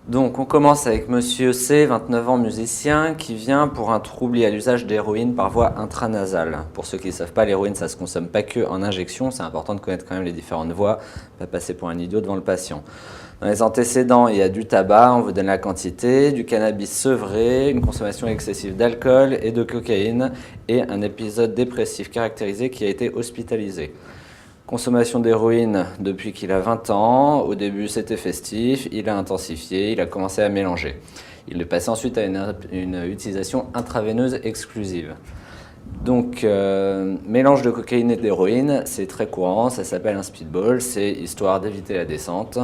Donc on commence avec Monsieur C, 29 ans, musicien, qui vient pour un trouble lié à l'usage d'héroïne par voie intranasale. Pour ceux qui ne savent pas, l'héroïne ça se consomme pas que en injection, c'est important de connaître quand même les différentes voies, pas passer pour un idiot devant le patient. Dans les antécédents, il y a du tabac, on vous donne la quantité, du cannabis sevré, une consommation excessive d'alcool et de cocaïne, et un épisode dépressif caractérisé qui a été hospitalisé. Consommation d'héroïne depuis qu'il a 20 ans. Au début, c'était festif. Il a intensifié. Il a commencé à mélanger. Il est passé ensuite à une utilisation intraveineuse exclusive. Donc, mélange de cocaïne et d'héroïne, c'est très courant. Ça s'appelle un speedball. C'est histoire d'éviter la descente.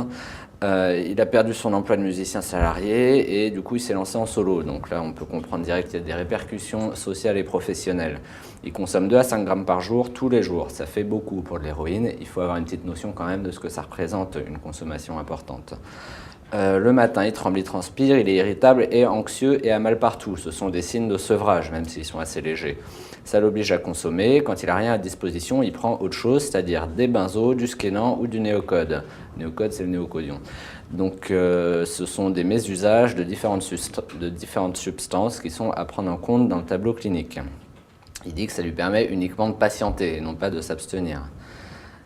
Il a perdu son emploi de musicien salarié et du coup il s'est lancé en solo. Donc là on peut comprendre direct qu'il y a des répercussions sociales et professionnelles. Il consomme 2 à 5 grammes par jour tous les jours. Ça fait beaucoup pour de l'héroïne. Il faut avoir une petite notion quand même de ce que ça représente, une consommation importante. Le matin, il tremble, il transpire, il est irritable et anxieux et a mal partout. Ce sont des signes de sevrage, même s'ils sont assez légers. Ça l'oblige à consommer. Quand il n'a rien à disposition, il prend autre chose, c'est-à-dire des benzos, du Skénan ou du néocode. Néocode, c'est le néocodion. Donc, ce sont des mésusages de différentes substances qui sont à prendre en compte dans le tableau clinique. Il dit que ça lui permet uniquement de patienter et non pas de s'abstenir.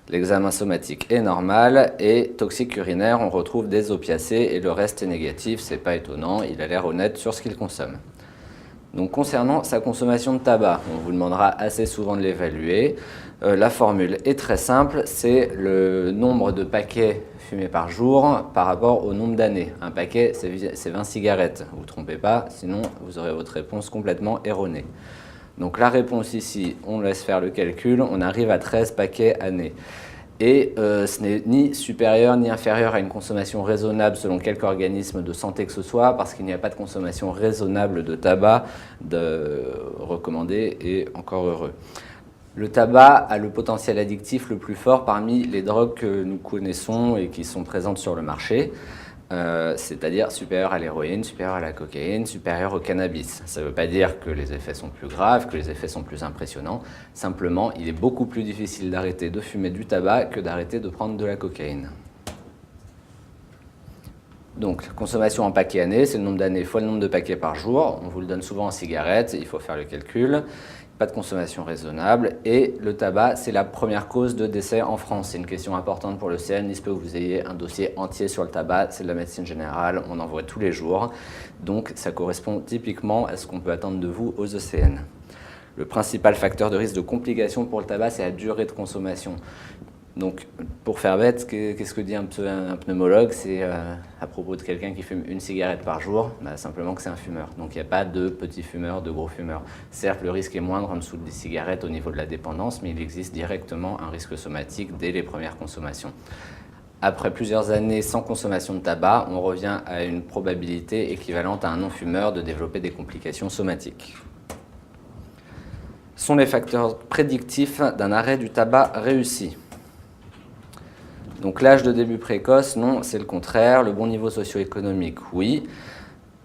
L'examen somatique est normal et toxique urinaire, on retrouve des opiacés et le reste est négatif, c'est pas étonnant, il a l'air honnête sur ce qu'il consomme. Donc concernant sa consommation de tabac, on vous demandera assez souvent de l'évaluer. La formule est très simple, c'est le nombre de paquets fumés par jour par rapport au nombre d'années. Un paquet, c'est 20 cigarettes, vous ne vous trompez pas, sinon vous aurez votre réponse complètement erronée. Donc la réponse ici, on laisse faire le calcul, on arrive à 13 paquets années. Et ce n'est ni supérieur ni inférieur à une consommation raisonnable selon quelque organisme de santé que ce soit, parce qu'il n'y a pas de consommation raisonnable de tabac recommandée et encore heureux. Le tabac a le potentiel addictif le plus fort parmi les drogues que nous connaissons et qui sont présentes sur le marché. C'est-à-dire supérieur à l'héroïne, supérieur à la cocaïne, supérieur au cannabis. Ça ne veut pas dire que les effets sont plus graves, que les effets sont plus impressionnants. Simplement, il est beaucoup plus difficile d'arrêter de fumer du tabac que d'arrêter de prendre de la cocaïne. Donc, consommation en paquets années, c'est le nombre d'années fois le nombre de paquets par jour. On vous le donne souvent en cigarettes, il faut faire le calcul. Pas de consommation raisonnable. Et le tabac, c'est la première cause de décès en France. C'est une question importante pour le CN. Il se peut que vous ayez un dossier entier sur le tabac. C'est de la médecine générale. On en voit tous les jours. Donc, ça correspond typiquement à ce qu'on peut attendre de vous aux ECN. Le principal facteur de risque de complication pour le tabac, c'est la durée de consommation. Donc, pour faire bête, qu'est-ce que dit un pneumologue? C'est à propos de quelqu'un qui fume une cigarette par jour, simplement que c'est un fumeur. Donc, il n'y a pas de petits fumeurs, de gros fumeurs. Certes, le risque est moindre en dessous des cigarettes au niveau de la dépendance, mais il existe directement un risque somatique dès les premières consommations. Après plusieurs années sans consommation de tabac, on revient à une probabilité équivalente à un non-fumeur de développer des complications somatiques. Sont les facteurs prédictifs d'un arrêt du tabac réussi? Donc l'âge de début précoce, non, c'est le contraire. Le bon niveau socio-économique, oui.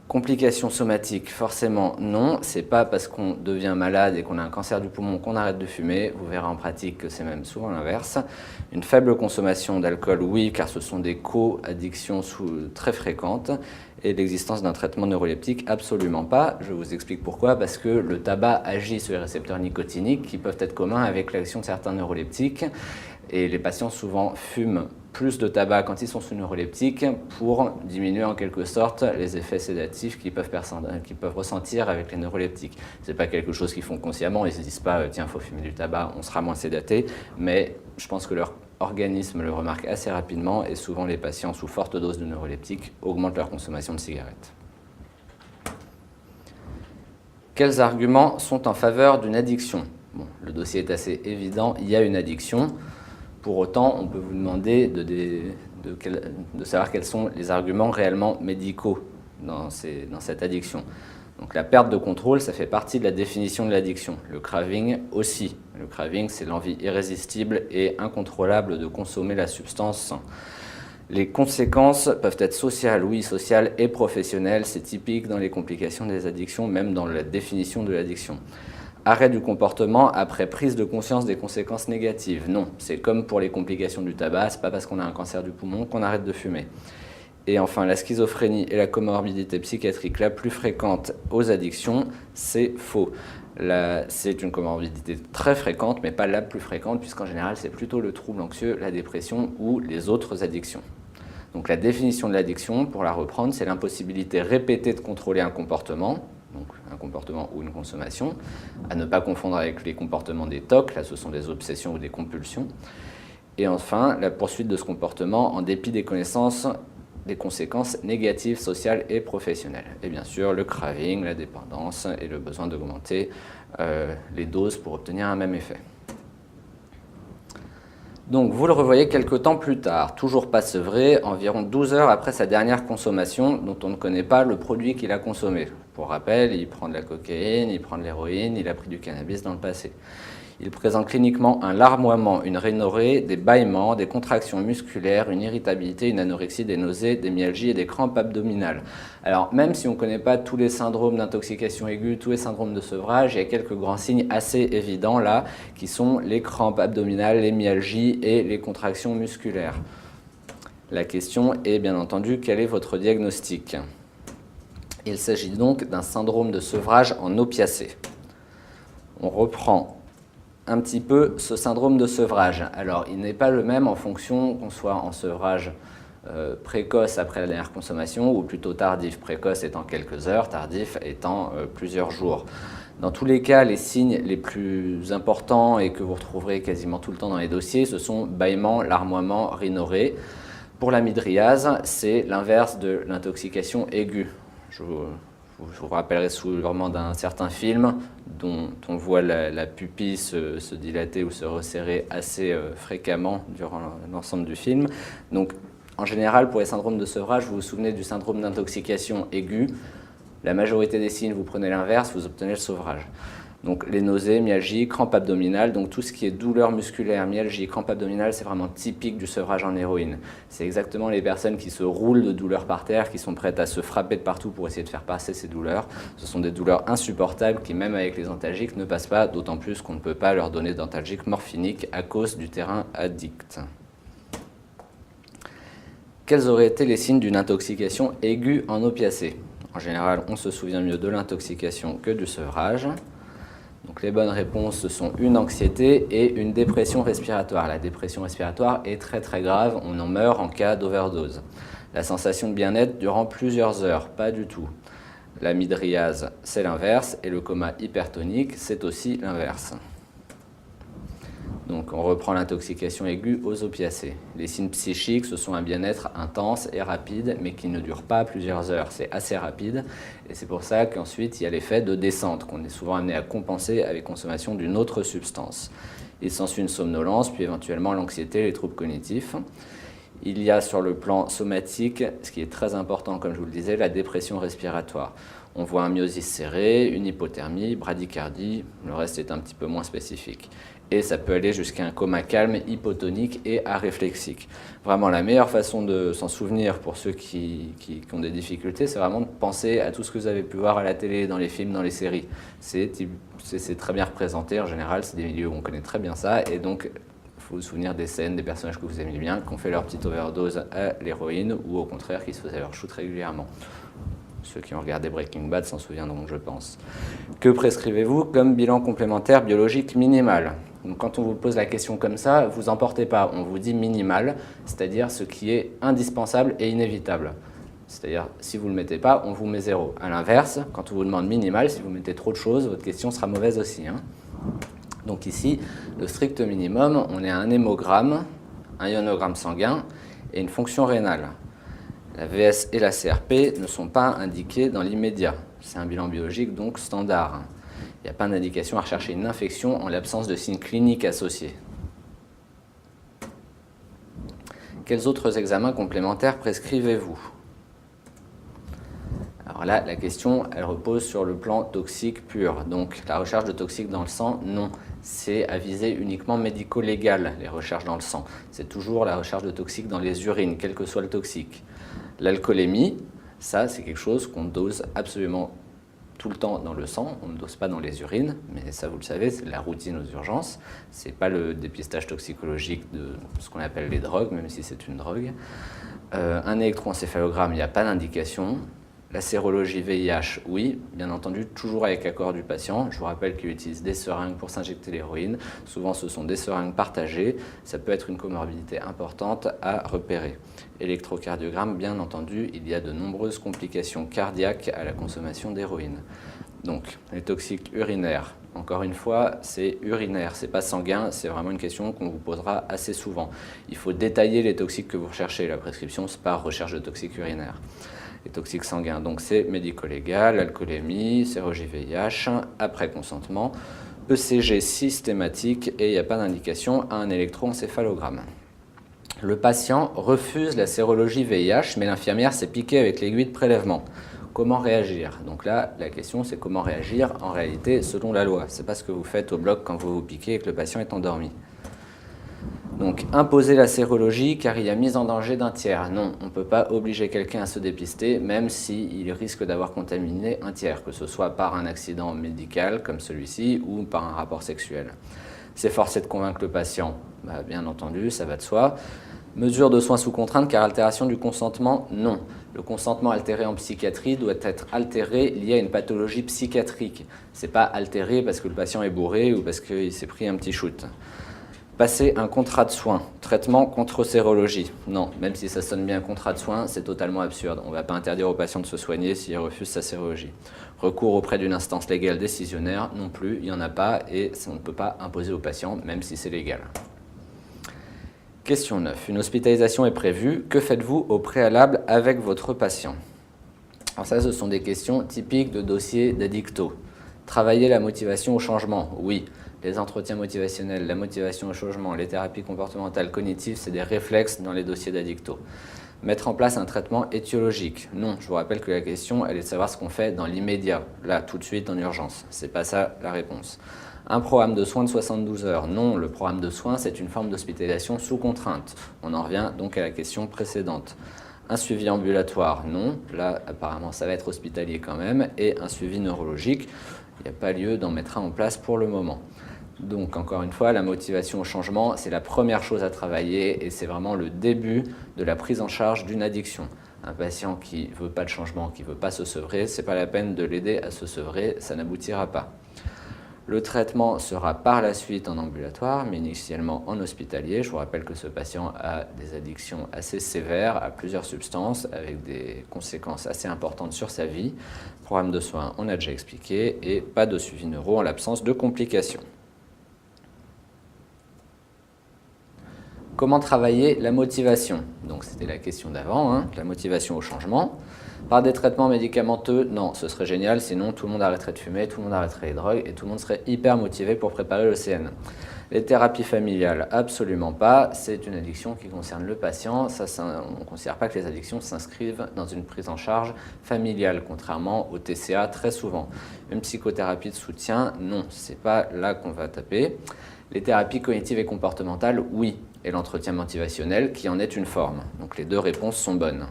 Complications somatiques, forcément, non. C'est pas parce qu'on devient malade et qu'on a un cancer du poumon qu'on arrête de fumer. Vous verrez en pratique que c'est même souvent l'inverse. Une faible consommation d'alcool, oui, car ce sont des co-addictions très fréquentes. Et l'existence d'un traitement neuroleptique, absolument pas. Je vous explique pourquoi. Parce que le tabac agit sur les récepteurs nicotiniques qui peuvent être communs avec l'action de certains neuroleptiques. Et les patients souvent fument plus de tabac quand ils sont sous neuroleptiques pour diminuer en quelque sorte les effets sédatifs qu'ils peuvent ressentir avec les neuroleptiques. Ce n'est pas quelque chose qu'ils font consciemment, ils ne se disent pas tiens, il faut fumer du tabac, on sera moins sédaté, mais je pense que leur organisme le remarque assez rapidement et souvent les patients sous forte dose de neuroleptiques augmentent leur consommation de cigarettes. Quels arguments sont en faveur d'une addiction? Bon, le dossier est assez évident, il y a une addiction. Pour autant, on peut vous demander de savoir quels sont les arguments réellement médicaux dans cette addiction. Donc la perte de contrôle, ça fait partie de la définition de l'addiction. Le craving aussi. Le craving, c'est l'envie irrésistible et incontrôlable de consommer la substance. Les conséquences peuvent être sociales, oui, sociales et professionnelles. C'est typique dans les complications des addictions, même dans la définition de l'addiction. Arrêt du comportement après prise de conscience des conséquences négatives. Non, c'est comme pour les complications du tabac, c'est pas parce qu'on a un cancer du poumon qu'on arrête de fumer. Et enfin, la schizophrénie est la comorbidité psychiatrique la plus fréquente aux addictions. C'est faux. C'est une comorbidité très fréquente, mais pas la plus fréquente, puisqu'en général, c'est plutôt le trouble anxieux, la dépression ou les autres addictions. Donc la définition de l'addiction, pour la reprendre, c'est l'impossibilité répétée de contrôler un comportement, donc un comportement ou une consommation, à ne pas confondre avec les comportements des TOC, là ce sont des obsessions ou des compulsions. Et enfin, la poursuite de ce comportement en dépit des conséquences négatives, sociales et professionnelles. Et bien sûr, le craving, la dépendance et le besoin d'augmenter les doses pour obtenir un même effet. Donc vous le revoyez quelques temps plus tard, toujours pas sevré, environ 12 heures après sa dernière consommation, dont on ne connaît pas le produit qu'il a consommé. Pour rappel, il prend de la cocaïne, il prend de l'héroïne, il a pris du cannabis dans le passé. Il présente cliniquement un larmoiement, une rhinorrhée, des bâillements, des contractions musculaires, une irritabilité, une anorexie, des nausées, des myalgies et des crampes abdominales. Alors même si on ne connaît pas tous les syndromes d'intoxication aiguë, tous les syndromes de sevrage, il y a quelques grands signes assez évidents là, qui sont les crampes abdominales, les myalgies et les contractions musculaires. La question est bien entendu, quel est votre diagnostic ? Il s'agit donc d'un syndrome de sevrage en opiacés. On reprend un petit peu ce syndrome de sevrage. Alors, il n'est pas le même en fonction qu'on soit en sevrage précoce après la dernière consommation ou plutôt tardif, précoce étant quelques heures, tardif étant plusieurs jours. Dans tous les cas, les signes les plus importants et que vous retrouverez quasiment tout le temps dans les dossiers, ce sont bâillements, larmoiements, rhinorrhée. Pour la midriase, c'est l'inverse de l'intoxication aiguë. Je vous rappellerai sûrement d'un certain film dont on voit la pupille se dilater ou se resserrer assez fréquemment durant l'ensemble du film. Donc, en général, pour les syndromes de sevrage, vous vous souvenez du syndrome d'intoxication aiguë. La majorité des signes, vous prenez l'inverse, vous obtenez le sevrage. Donc les nausées, myalgie, crampes abdominales, donc tout ce qui est douleur musculaire, myalgie, crampes abdominales, c'est vraiment typique du sevrage en héroïne. C'est exactement les personnes qui se roulent de douleur par terre, qui sont prêtes à se frapper de partout pour essayer de faire passer ces douleurs. Ce sont des douleurs insupportables qui, même avec les antalgiques, ne passent pas, d'autant plus qu'on ne peut pas leur donner d'antalgiques morphiniques à cause du terrain addict. Quels auraient été les signes d'une intoxication aiguë en opiacés ? En général, on se souvient mieux de l'intoxication que du sevrage. Donc les bonnes réponses, ce sont une anxiété et une dépression respiratoire. La dépression respiratoire est très très grave, on en meurt en cas d'overdose. La sensation de bien-être durant plusieurs heures, pas du tout. La midriase, c'est l'inverse, et le coma hypertonique, c'est aussi l'inverse. Donc on reprend l'intoxication aiguë aux opiacés. Les signes psychiques, ce sont un bien-être intense et rapide, mais qui ne dure pas plusieurs heures. C'est assez rapide, et c'est pour ça qu'ensuite il y a l'effet de descente, qu'on est souvent amené à compenser avec consommation d'une autre substance. Il s'ensuit une somnolence, puis éventuellement l'anxiété, les troubles cognitifs. Il y a sur le plan somatique, ce qui est très important, comme je vous le disais, la dépression respiratoire. On voit un myosis serré, une hypothermie, bradycardie, le reste est un petit peu moins spécifique. Et ça peut aller jusqu'à un coma calme, hypotonique et aréflexique. Vraiment, la meilleure façon de s'en souvenir pour ceux qui ont des difficultés, c'est vraiment de penser à tout ce que vous avez pu voir à la télé, dans les films, dans les séries. C'est très bien représenté en général, c'est des milieux où on connaît très bien ça, et donc il faut vous souvenir des scènes, des personnages que vous aimez bien, qui ont fait leur petite overdose à l'héroïne, ou au contraire, qui se faisaient leur shoot régulièrement. Ceux qui ont regardé Breaking Bad s'en souviendront, je pense. Que prescrivez-vous comme bilan complémentaire biologique minimal ? Donc, quand on vous pose la question comme ça, vous emportez pas. On vous dit minimal, c'est-à-dire ce qui est indispensable et inévitable. C'est-à-dire, si vous ne le mettez pas, on vous met 0. À l'inverse, quand on vous demande minimal, si vous mettez trop de choses, votre question sera mauvaise aussi. Donc ici, le strict minimum, on est à un hémogramme, un ionogramme sanguin et une fonction rénale. La VS et la CRP ne sont pas indiquées dans l'immédiat. C'est un bilan biologique donc standard. Il n'y a pas d'indication à rechercher une infection en l'absence de signes cliniques associés. Quels autres examens complémentaires prescrivez-vous ? Alors là, la question, elle repose sur le plan toxique pur. Donc la recherche de toxiques dans le sang, non. C'est à visée uniquement médico-légale, les recherches dans le sang. C'est toujours la recherche de toxiques dans les urines, quel que soit le toxique. L'alcoolémie, ça, c'est quelque chose qu'on dose absolument tout le temps dans le sang, on ne dose pas dans les urines, mais ça vous le savez, c'est la routine aux urgences. Ce n'est pas le dépistage toxicologique de ce qu'on appelle les drogues, même si c'est une drogue. Un électroencéphalogramme, il n'y a pas d'indication. La sérologie VIH, oui, bien entendu, toujours avec accord du patient. Je vous rappelle qu'il utilise des seringues pour s'injecter l'héroïne. Souvent, ce sont des seringues partagées. Ça peut être une comorbidité importante à repérer. Électrocardiogramme, bien entendu, il y a de nombreuses complications cardiaques à la consommation d'héroïne. Donc, les toxiques urinaires, encore une fois, c'est urinaire, c'est pas sanguin, c'est vraiment une question qu'on vous posera assez souvent. Il faut détailler les toxiques que vous recherchez. La prescription, c'est pas recherche de toxiques urinaires. Les toxiques sanguins, donc c'est médico-légal, alcoolémie, sérologie VIH, après consentement, ECG systématique et il n'y a pas d'indication à un électroencéphalogramme. Le patient refuse la sérologie VIH, mais l'infirmière s'est piquée avec l'aiguille de prélèvement. Comment réagir? Donc là, la question c'est comment réagir en réalité selon la loi. Ce n'est pas ce que vous faites au bloc quand vous vous piquez et que le patient est endormi. Donc, imposer la sérologie car il y a mise en danger d'un tiers. Non, on ne peut pas obliger quelqu'un à se dépister, même s'il risque d'avoir contaminé un tiers, que ce soit par un accident médical comme celui-ci ou par un rapport sexuel. C'est forcé de convaincre le patient, bien entendu, ça va de soi. Mesure de soins sous contrainte car altération du consentement, non. Le consentement altéré en psychiatrie doit être altéré lié à une pathologie psychiatrique. Ce n'est pas altéré parce que le patient est bourré ou parce qu'il s'est pris un petit shoot. Passer un contrat de soins, traitement contre sérologie. Non, même si ça sonne bien contrat de soins, c'est totalement absurde. On ne va pas interdire au patient de se soigner s'il refuse sa sérologie. Recours auprès d'une instance légale décisionnaire, non plus, il n'y en a pas et on ne peut pas imposer au patient, même si c'est légal. Question 9. Une hospitalisation est prévue. Que faites-vous au préalable avec votre patient? Alors ça, ce sont des questions typiques de dossiers d'addicto. Travailler la motivation au changement, oui. Les entretiens motivationnels, la motivation au changement, les thérapies comportementales cognitives, c'est des réflexes dans les dossiers d'addicto. Mettre en place un traitement étiologique, non. Je vous rappelle que la question, elle est de savoir ce qu'on fait dans l'immédiat, là, tout de suite, en urgence. C'est pas ça la réponse. Un programme de soins de 72 heures, non. Le programme de soins, c'est une forme d'hospitalisation sous contrainte. On en revient donc à la question précédente. Un suivi ambulatoire, non. Là, apparemment, ça va être hospitalier quand même. Et un suivi neurologique, il n'y a pas lieu d'en mettre un en place pour le moment. Donc, encore une fois, la motivation au changement, c'est la première chose à travailler et c'est vraiment le début de la prise en charge d'une addiction. Un patient qui ne veut pas de changement, qui ne veut pas se sevrer, ce n'est pas la peine de l'aider à se sevrer, ça n'aboutira pas. Le traitement sera par la suite en ambulatoire, mais initialement en hospitalier. Je vous rappelle que ce patient a des addictions assez sévères à plusieurs substances avec des conséquences assez importantes sur sa vie. Programme de soins, on a déjà expliqué, et pas de suivi neuro en l'absence de complications. Comment travailler la motivation? Donc c'était la question d'avant, la motivation au changement. Par des traitements médicamenteux, non, ce serait génial, sinon tout le monde arrêterait de fumer, tout le monde arrêterait les drogues et tout le monde serait hyper motivé pour préparer le CN. Les thérapies familiales, absolument pas, c'est une addiction qui concerne le patient, on ne considère pas que les addictions s'inscrivent dans une prise en charge familiale, contrairement au TCA très souvent. Une psychothérapie de soutien, non, c'est pas là qu'on va taper. Les thérapies cognitives et comportementales, oui, et l'entretien motivationnel qui en est une forme. Donc les deux réponses sont bonnes.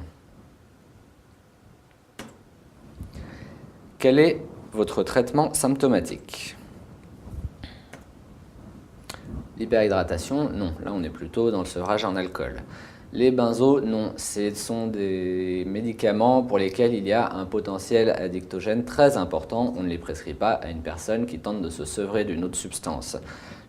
Quel est votre traitement symptomatique? L'hyperhydratation, non. Là, on est plutôt dans le sevrage en alcool. Les benzos, non. Ce sont des médicaments pour lesquels il y a un potentiel addictogène très important. On ne les prescrit pas à une personne qui tente de se sevrer d'une autre substance.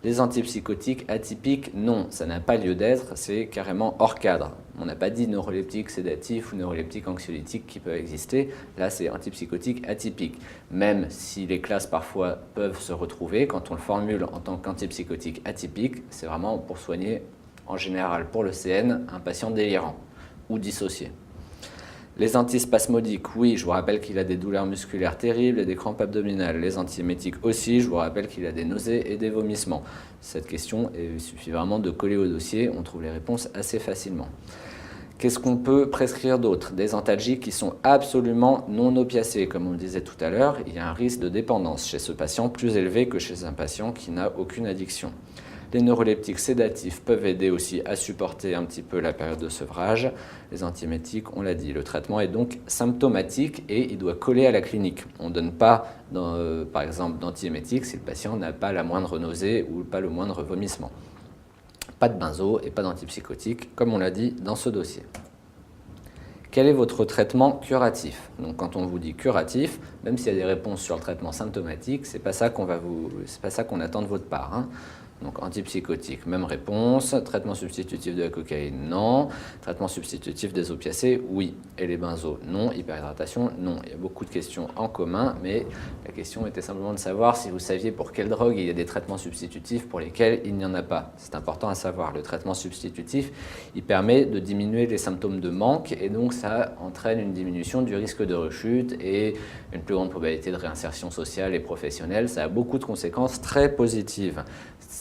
Les antipsychotiques atypiques, non, ça n'a pas lieu d'être, c'est carrément hors cadre. On n'a pas dit neuroleptique sédatif ou neuroleptique anxiolytique qui peuvent exister. Là, c'est antipsychotique atypique. Même si les classes parfois peuvent se retrouver, quand on le formule en tant qu'antipsychotique atypique, c'est vraiment pour soigner, en général pour le CN, un patient délirant ou dissocié. Les antispasmodiques, oui, je vous rappelle qu'il a des douleurs musculaires terribles et des crampes abdominales. Les antiémétiques aussi, je vous rappelle qu'il a des nausées et des vomissements. Cette question, il suffit vraiment de coller au dossier, on trouve les réponses assez facilement. Qu'est-ce qu'on peut prescrire d'autre? Des antalgiques qui sont absolument non opiacés. Comme on le disait tout à l'heure, il y a un risque de dépendance chez ce patient plus élevé que chez un patient qui n'a aucune addiction. Les neuroleptiques sédatifs peuvent aider aussi à supporter un petit peu la période de sevrage. Les antiémétiques, on l'a dit, le traitement est donc symptomatique et il doit coller à la clinique. On ne donne pas, par exemple, d'antiémétiques si le patient n'a pas la moindre nausée ou pas le moindre vomissement. Pas de benzo et pas d'antipsychotiques, comme on l'a dit dans ce dossier. Quel est votre traitement curatif? Donc, quand on vous dit curatif, même s'il y a des réponses sur le traitement symptomatique, c'est pas ça qu'on attend de votre part, hein. Donc, antipsychotique, même réponse. Traitement substitutif de la cocaïne, non. Traitement substitutif des opiacés, oui. Et les benzos, non. Hyperhydratation, non. Il y a beaucoup de questions en commun, mais la question était simplement de savoir si vous saviez pour quelle drogue il y a des traitements substitutifs pour lesquels il n'y en a pas. C'est important à savoir. Le traitement substitutif, il permet de diminuer les symptômes de manque et donc ça entraîne une diminution du risque de rechute et une plus grande probabilité de réinsertion sociale et professionnelle. Ça a beaucoup de conséquences très positives.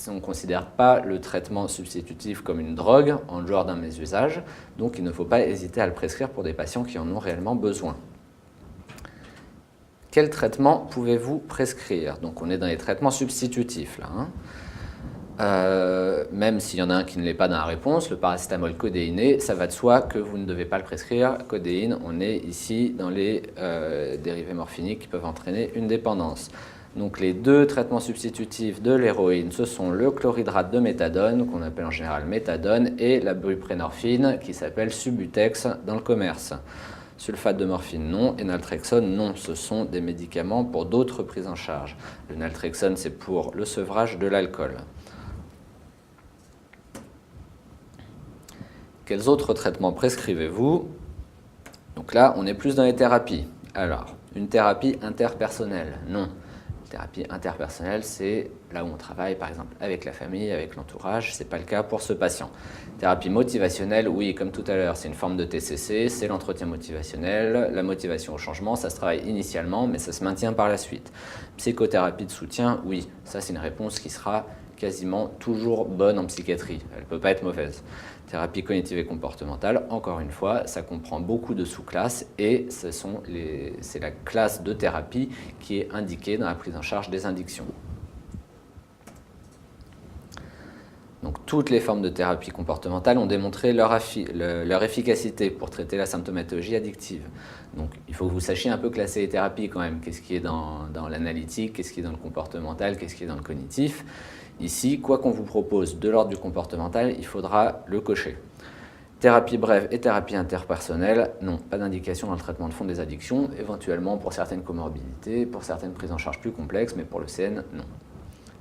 On ne considère pas le traitement substitutif comme une drogue en dehors d'un mésusage, donc il ne faut pas hésiter à le prescrire pour des patients qui en ont réellement besoin. Quel traitement pouvez-vous prescrire? Donc on est dans les traitements substitutifs là, hein. Même s'il y en a un qui ne l'est pas dans la réponse, le paracétamol codéiné, ça va de soi que vous ne devez pas le prescrire. Codéine, on est ici dans les dérivés morphiniques qui peuvent entraîner une dépendance. Donc les deux traitements substitutifs de l'héroïne, ce sont le chlorhydrate de méthadone, qu'on appelle en général méthadone, et la buprenorphine, qui s'appelle Subutex dans le commerce. Sulfate de morphine, non, et naltrexone, non. Ce sont des médicaments pour d'autres prises en charge. Le naltrexone, c'est pour le sevrage de l'alcool. Quels autres traitements prescrivez-vous? Donc là, on est plus dans les thérapies. Alors, une thérapie interpersonnelle, non. Thérapie interpersonnelle, c'est là où on travaille, par exemple, avec la famille, avec l'entourage. Ce n'est pas le cas pour ce patient. Thérapie motivationnelle, oui, comme tout à l'heure, c'est une forme de TCC, c'est l'entretien motivationnel, la motivation au changement, ça se travaille initialement, mais ça se maintient par la suite. Psychothérapie de soutien, oui, ça c'est une réponse qui sera quasiment toujours bonne en psychiatrie. Elle ne peut pas être mauvaise. Thérapie cognitive et comportementale, encore une fois, ça comprend beaucoup de sous-classes et c'est la classe de thérapie qui est indiquée dans la prise en charge des addictions. Donc, toutes les formes de thérapie comportementale ont démontré leur efficacité pour traiter la symptomatologie addictive. Donc, il faut que vous sachiez un peu classer les thérapies quand même. Qu'est-ce qui est dans l'analytique, qu'est-ce qui est dans le comportemental, qu'est-ce qui est dans le cognitif. Ici, quoi qu'on vous propose de l'ordre du comportemental, il faudra le cocher. Thérapie brève et thérapie interpersonnelle, non, pas d'indication dans le traitement de fond des addictions, éventuellement pour certaines comorbidités, pour certaines prises en charge plus complexes, mais pour le CN, non.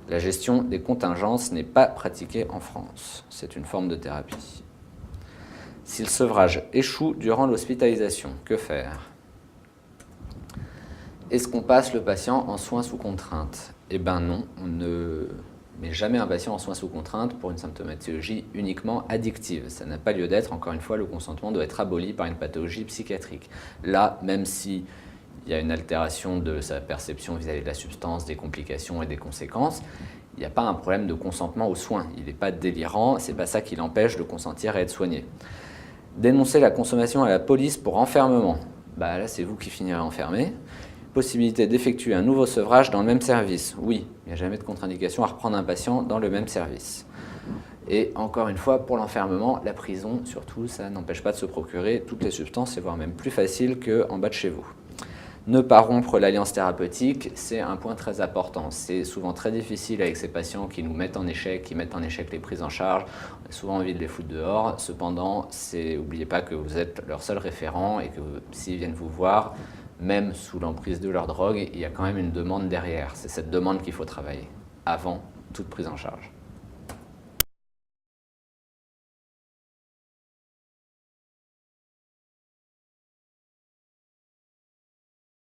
La gestion des contingences n'est pas pratiquée en France. C'est une forme de thérapie. Si le sevrage échoue durant l'hospitalisation, que faire? Est-ce qu'on passe le patient en soins sous contrainte? Eh bien non, on ne met jamais un patient en soins sous contrainte pour une symptomatologie uniquement addictive. Ça n'a pas lieu d'être. Encore une fois, le consentement doit être aboli par une pathologie psychiatrique. Là, même si il y a une altération de sa perception vis-à-vis de la substance, des complications et des conséquences, il n'y a pas un problème de consentement aux soins. Il n'est pas délirant, c'est pas ça qui l'empêche de consentir à être soigné. Dénoncer la consommation à la police pour enfermement. Bah là, c'est vous qui finirez enfermé. Possibilité d'effectuer un nouveau sevrage dans le même service. Oui, il n'y a jamais de contre-indication à reprendre un patient dans le même service. Et encore une fois, pour l'enfermement, la prison, surtout, ça n'empêche pas de se procurer toutes les substances, et voire même plus facile qu'en bas de chez vous. Ne pas rompre l'alliance thérapeutique, c'est un point très important. C'est souvent très difficile avec ces patients qui nous mettent en échec, qui mettent en échec les prises en charge. On a souvent envie de les foutre dehors. Cependant, n'oubliez pas que vous êtes leur seul référent et que s'ils viennent vous voir, même sous l'emprise de leur drogue, il y a quand même une demande derrière. C'est cette demande qu'il faut travailler avant toute prise en charge.